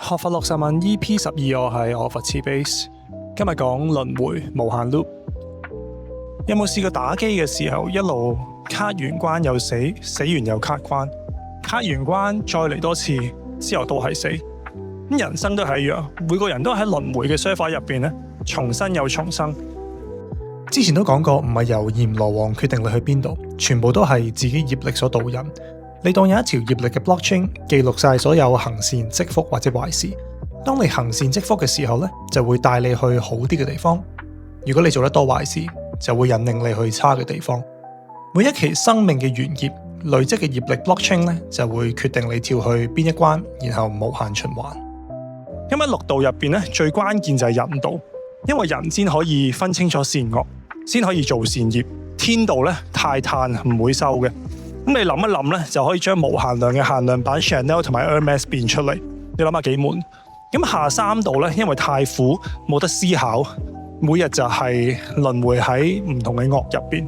學佛60問 EP12，我係我佛慈 base， 今日講輪迴無限 loop。有冇試過打機嘅時候一路卡完關又死，死完又卡關，卡完關再嚟多次之後都係死。咁人生都係一樣，每個人都喺輪迴嘅 server 入邊咧，重生又重生。之前都講過，唔係由閻羅王決定你去邊度，全部都係自己業力所導引。你當有一條業力嘅 blockchain 記錄晒所有行善積福或者壞事。當你行善積福嘅時候咧，就會帶你去好啲嘅地方；如果你做得多壞事，就會引領你去差嘅地方。每一期生命嘅完結，累積嘅業力 blockchain 咧，就會決定你跳去邊一關，然後無限循環。因為六道入邊咧，最關鍵就係人道，因為人先可以分清楚善惡，先可以做善業。天道咧太嘆唔會收嘅。咁你諗一諗咧，就可以將無限量嘅限量版 Chanel 同埋 Hermes 變出嚟。你諗下幾悶？咁下三道咧，因為太苦，冇得思考，每日就係輪迴喺唔同嘅惡入邊。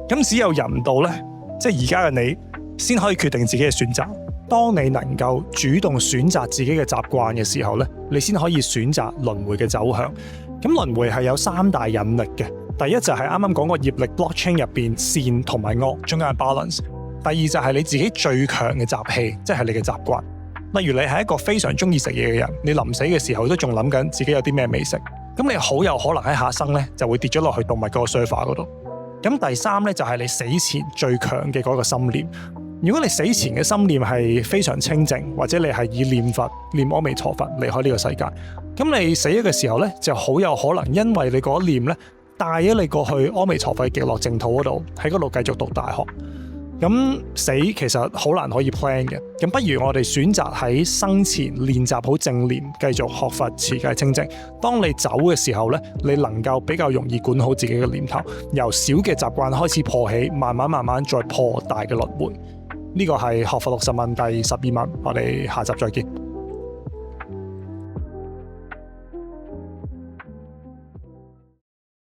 咁只有人道咧，即係而家嘅你，先可以決定自己嘅選擇。當你能夠主動選擇自己嘅習慣嘅時候咧，你先可以選擇輪迴嘅走向。咁輪迴係有三大引力嘅，第一就係啱啱講個業力 blockchain 入邊善同埋惡中間嘅 balance。第二就係你自己最強嘅習氣，即係你嘅習慣。例如你係一個非常中意食嘢嘅人，你臨死嘅時候都仲諗緊自己有啲咩美食，咁你好有可能喺下生咧就會跌咗落去動物嗰個 server 嗰度。咁第三咧就係你死前最強嘅嗰個心念。如果你死前嘅心念係非常清淨，或者你係以念佛、念阿彌陀佛離開呢個世界，咁你死咗嘅時候咧就好有可能因為你嗰念咧帶咗你過去阿彌陀佛極樂淨土嗰度，喺嗰度繼續讀大學。咁死其實好難可以 plan 嘅，咁不如我哋選擇喺生前練習好正念，繼續學佛持戒清淨。當你走嘅時候咧，你能夠比較容易管好自己嘅念頭，由小嘅習慣開始破起，慢慢再破大嘅輪迴。呢個係學佛60問第12問，我哋下集再見。